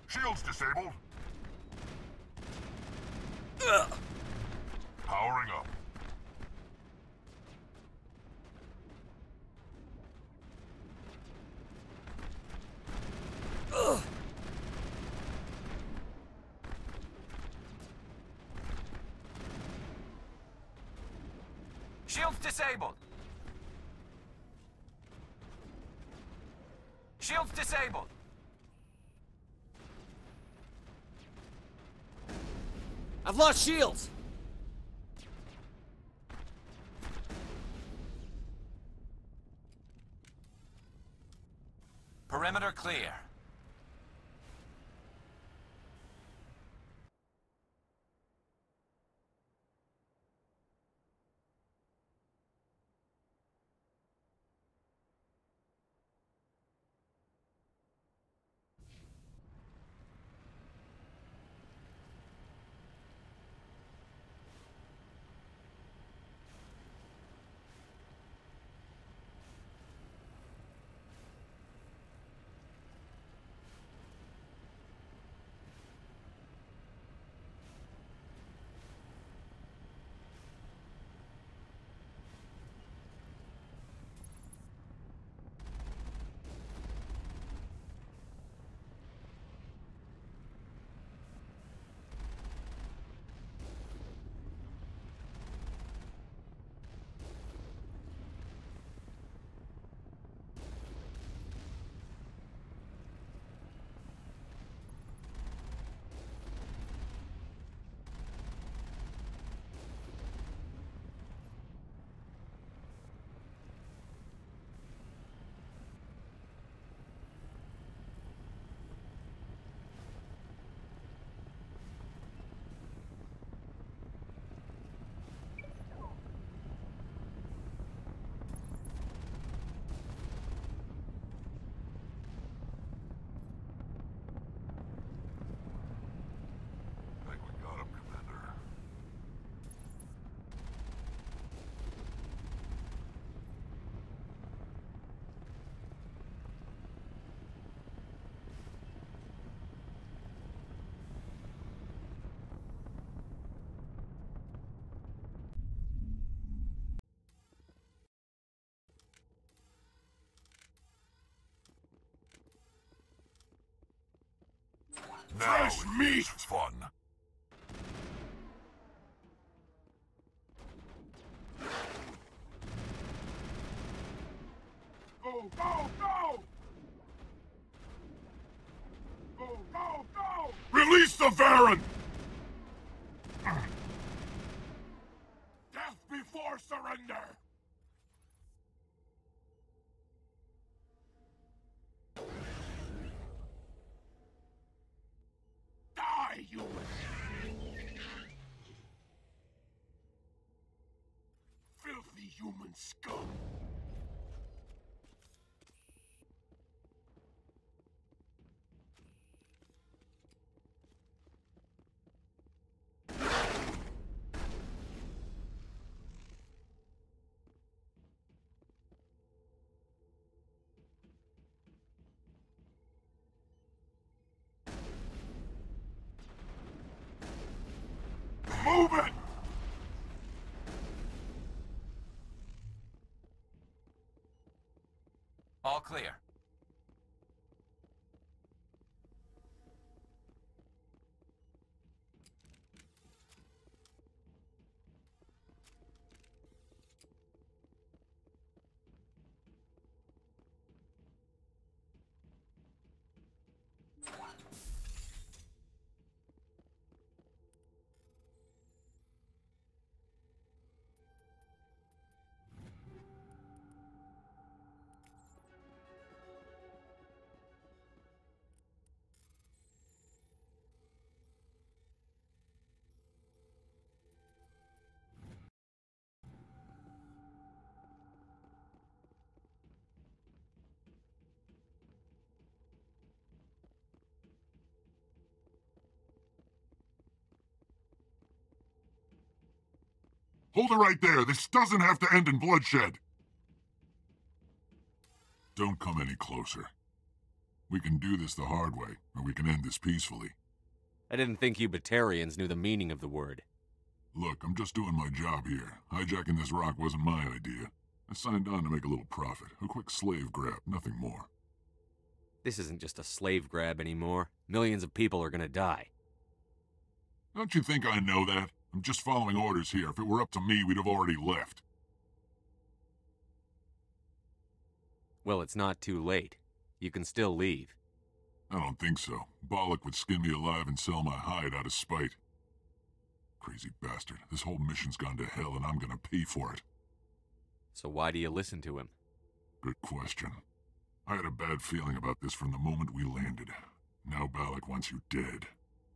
Shields disabled. Powering up. Shields disabled. Shields disabled. I've lost shields! Perimeter clear. Fresh meat! Fun. Go, go, go! Go, go, go! Release the Varan! Death before surrender! Die, human! Filthy human scum! Move it! All clear. Hold it right there. This doesn't have to end in bloodshed. Don't come any closer. We can do this the hard way, or we can end this peacefully. I didn't think you Batarians knew the meaning of the word. Look, I'm just doing my job here. Hijacking this rock wasn't my idea. I signed on to make a little profit. A quick slave grab, nothing more. This isn't just a slave grab anymore. Millions of people are gonna die. Don't you think I know that? I'm just following orders here. If it were up to me, we'd have already left. Well, it's not too late. You can still leave. I don't think so. Bollock would skin me alive and sell my hide out of spite. Crazy bastard. This whole mission's gone to hell and I'm gonna pay for it. So why do you listen to him? Good question. I had a bad feeling about this from the moment we landed. Now Balak wants you dead.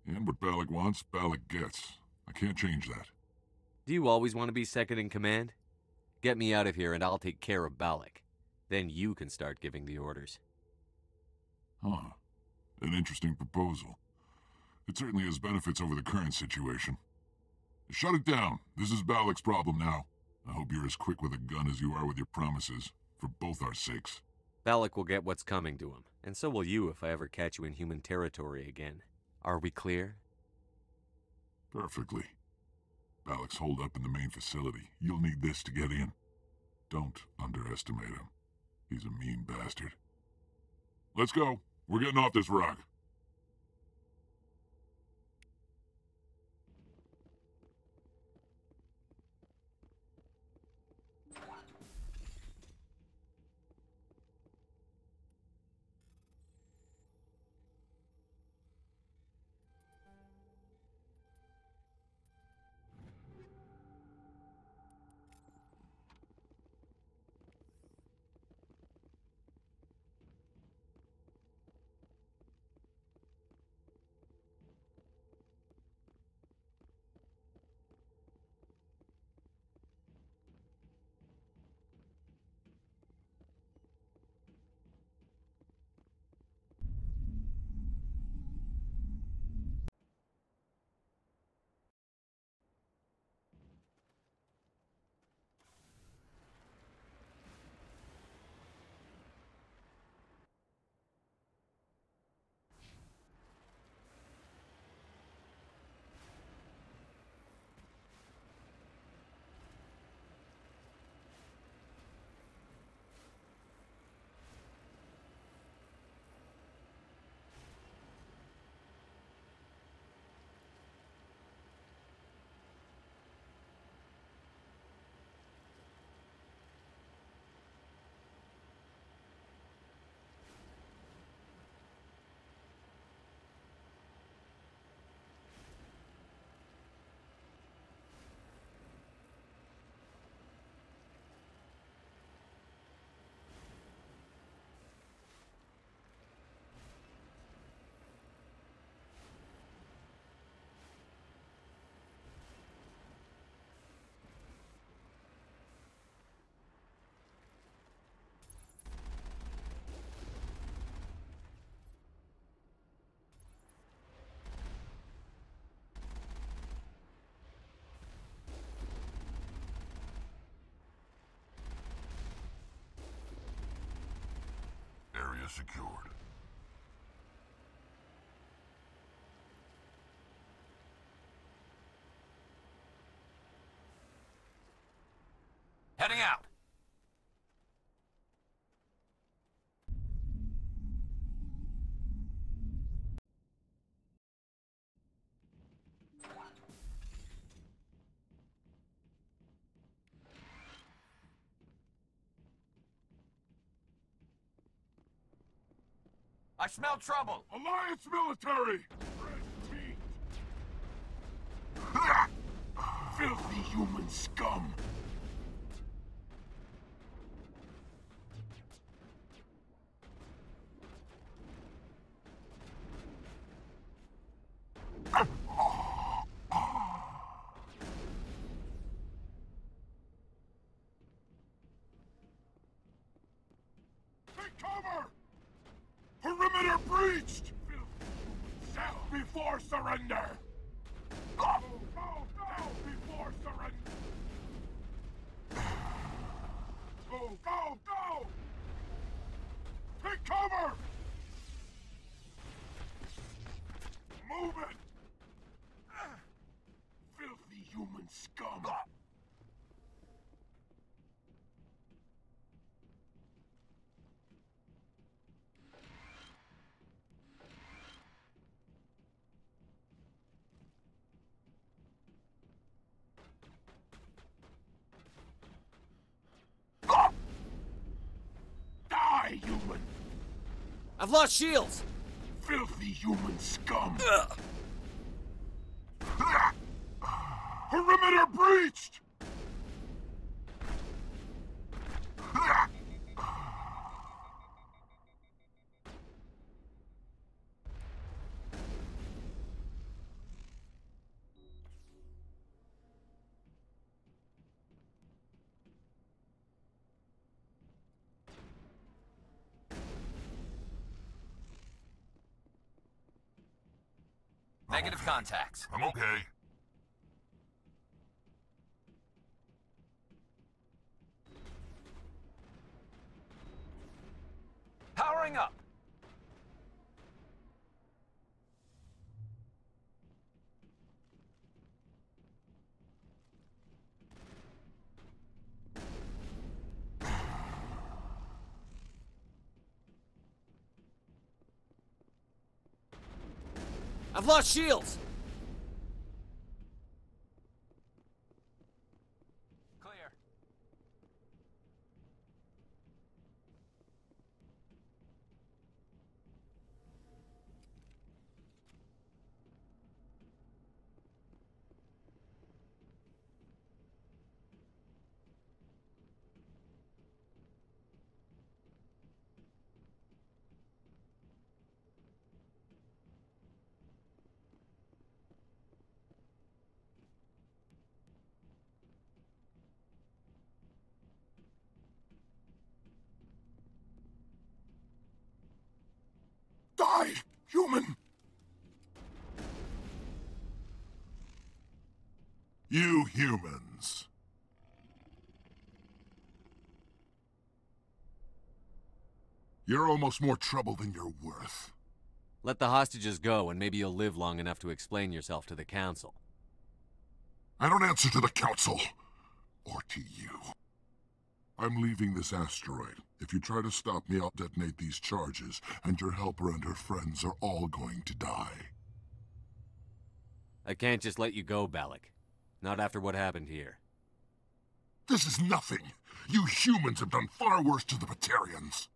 And what Balak wants, Balak gets. I can't change that. Do you always want to be second in command? Get me out of here and I'll take care of Balak. Then you can start giving the orders. Huh. An interesting proposal. It certainly has benefits over the current situation. Shut it down. This is Balak's problem now. I hope you're as quick with a gun as you are with your promises, for both our sakes. Balak will get what's coming to him, and so will you if I ever catch you in human territory again. Are we clear? Perfectly. Balak's holed up in the main facility. You'll need this to get in. Don't underestimate him. He's a mean bastard. Let's go. We're getting off this rock. Area secured. Heading out. I smell trouble! Alliance military! Filthy human scum! Take cover! Perimeter breached! Sell before surrender! Go, go, go! Before surrender! Go, go, go! Take cover! moving! Filthy human scum! Die, human! I've lost shields! Filthy human scum! Perimeter breached! Negative contacts. I'm okay. Powering up. I've lost shields! Clear. Die, human! You humans. You're almost more trouble than you're worth. Let the hostages go, and maybe you'll live long enough to explain yourself to the Council. I don't answer to the Council. Or to you. I'm leaving this asteroid. If you try to stop me, I'll detonate these charges, and your helper and her friends are all going to die. I can't just let you go, Balak. Not after what happened here. This is nothing. You humans have done far worse to the Batarians.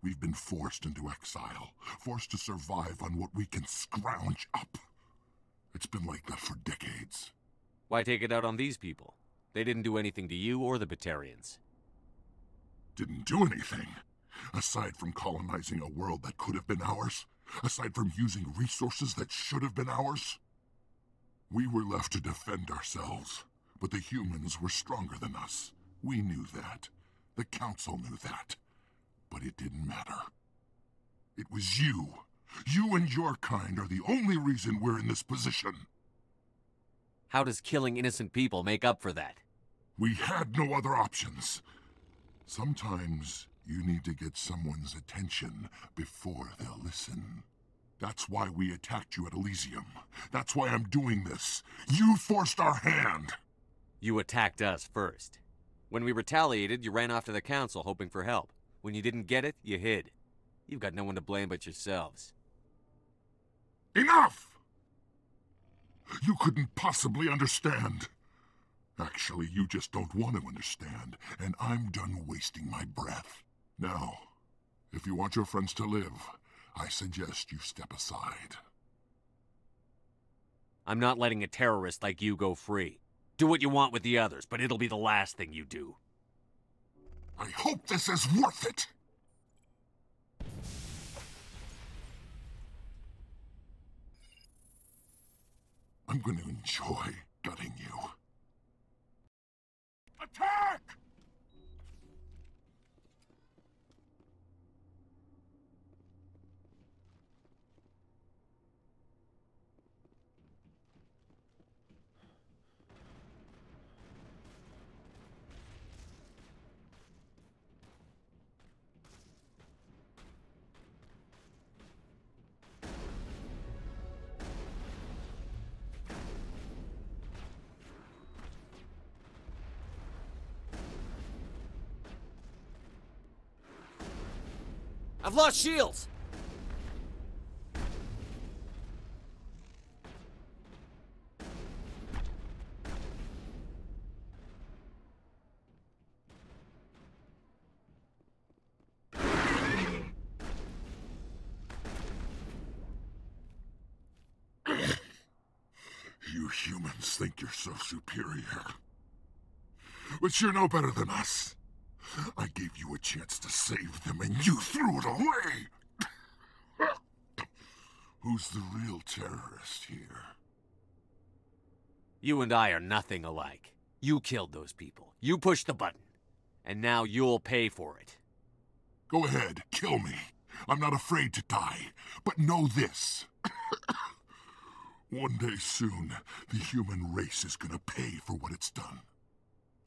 We've been forced into exile, forced to survive on what we can scrounge up. It's been like that for decades. Why take it out on these people? They didn't do anything to you or the Batarians. Didn't do anything. Aside from colonizing a world that could have been ours, aside from using resources that should have been ours, we were left to defend ourselves. But the humans were stronger than us. We knew that. The Council knew that. But it didn't matter. It was you. You and your kind are the only reason we're in this position. How does killing innocent people make up for that? We had no other options. Sometimes you need to get someone's attention before they'll listen. That's why we attacked you at Elysium. That's why I'm doing this. You forced our hand. You attacked us first. When we retaliated, you ran off to the Council hoping for help. When you didn't get it, you hid. You've got no one to blame but yourselves. Enough! You couldn't possibly understand. Actually, you just don't want to understand, and I'm done wasting my breath. Now, if you want your friends to live, I suggest you step aside. I'm not letting a terrorist like you go free. Do what you want with the others, but it'll be the last thing you do. I hope this is worth it! I'm going to enjoy gutting you. Attack! I've lost shields! You humans think you're so superior. But you're no better than us. I gave you a chance to save them, and you threw it away! Who's the real terrorist here? You and I are nothing alike. You killed those people. You pushed the button. And now you'll pay for it. Go ahead, kill me. I'm not afraid to die. But know this. One day soon, the human race is gonna pay for what it's done.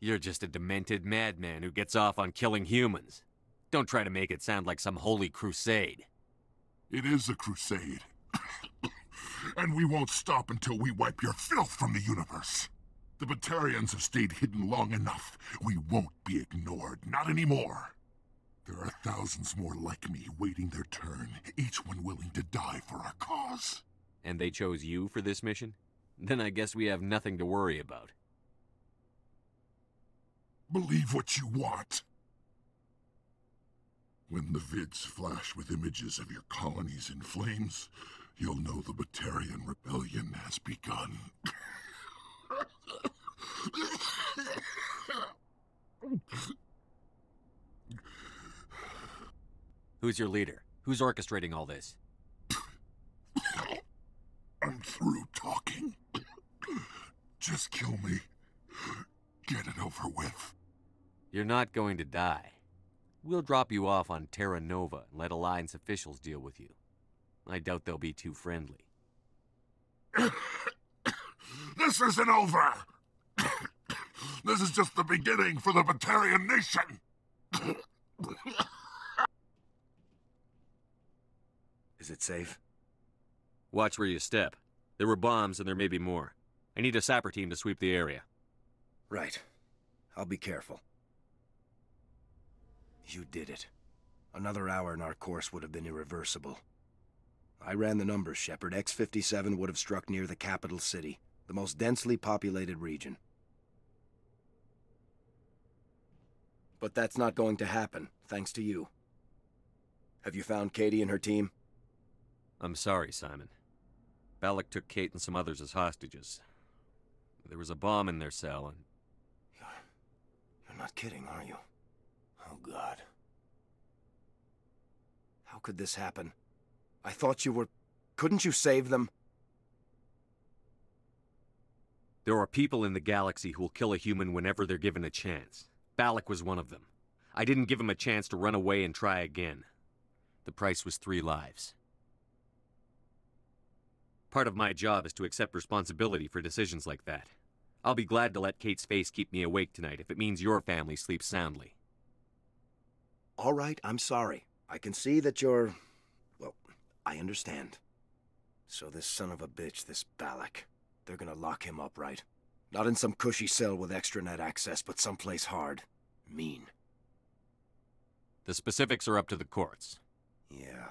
You're just a demented madman who gets off on killing humans. Don't try to make it sound like some holy crusade. It is a crusade. And we won't stop until we wipe your filth from the universe. The Batarians have stayed hidden long enough. We won't be ignored, not anymore. There are thousands more like me waiting their turn, each one willing to die for our cause. And they chose you for this mission? Then I guess we have nothing to worry about. Believe what you want. When the vids flash with images of your colonies in flames, you'll know the Batarian rebellion has begun. Who's your leader? Who's orchestrating all this? I'm through talking. Just kill me. Get it over with. You're not going to die. We'll drop you off on Terra Nova and let Alliance officials deal with you. I doubt they'll be too friendly. This isn't over! This is just the beginning for the Batarian nation! Is it safe? Watch where you step. There were bombs and there may be more. I need a sapper team to sweep the area. Right. I'll be careful. You did it. Another hour and our course would have been irreversible. I ran the numbers, Shepard. X-57 would have struck near the capital city, the most densely populated region. But that's not going to happen, thanks to you. Have you found Katie and her team? I'm sorry, Simon. Balak took Kate and some others as hostages. There was a bomb in their cell and... You're not kidding, are you? Oh, God. How could this happen? I thought you were... Couldn't you save them? There are people in the galaxy who will kill a human whenever they're given a chance. Balak was one of them. I didn't give him a chance to run away and try again. The price was 3 lives. Part of my job is to accept responsibility for decisions like that. I'll be glad to let Kate's face keep me awake tonight if it means your family sleeps soundly. All right, I'm sorry. I can see that you're... Well, I understand. So this son of a bitch, this Balak, they're gonna lock him up, right? Not in some cushy cell with extranet access, but someplace hard. Mean. The specifics are up to the courts. Yeah.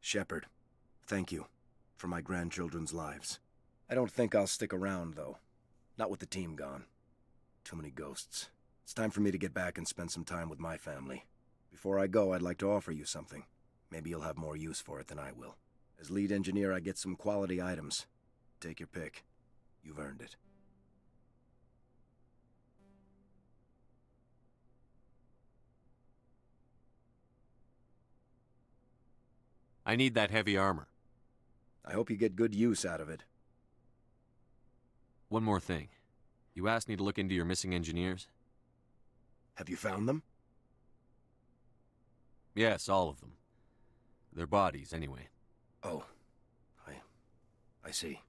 Shepard, thank you for my grandchildren's lives. I don't think I'll stick around, though. Not with the team gone. Too many ghosts. It's time for me to get back and spend some time with my family. Before I go, I'd like to offer you something. Maybe you'll have more use for it than I will. As lead engineer, I get some quality items. Take your pick. You've earned it. I need that heavy armor. I hope you get good use out of it. One more thing. You asked me to look into your missing engineers? Have you found them? Yes, all of them. Their bodies, anyway. Oh. I see.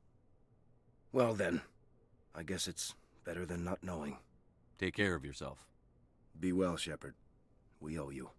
Well then, I guess it's better than not knowing. Take care of yourself. Be well, Shepard. We owe you.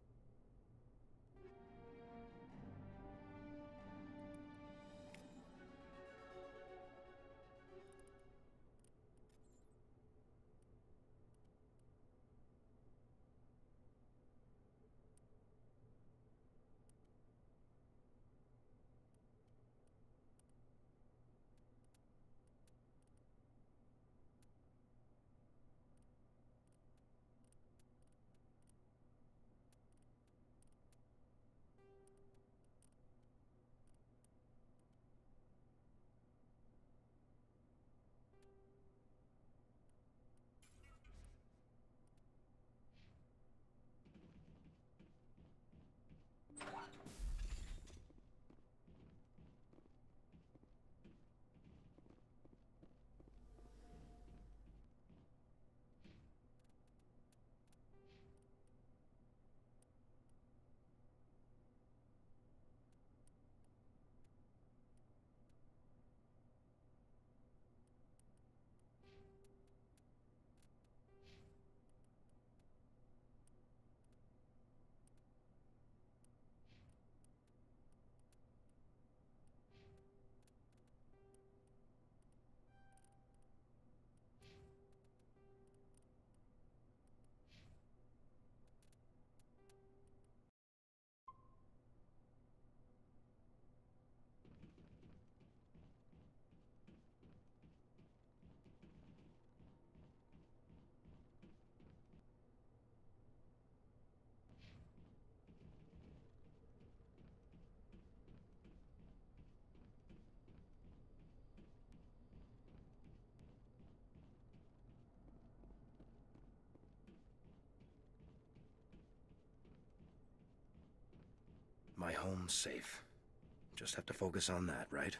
My home's safe. Just have to focus on that, right?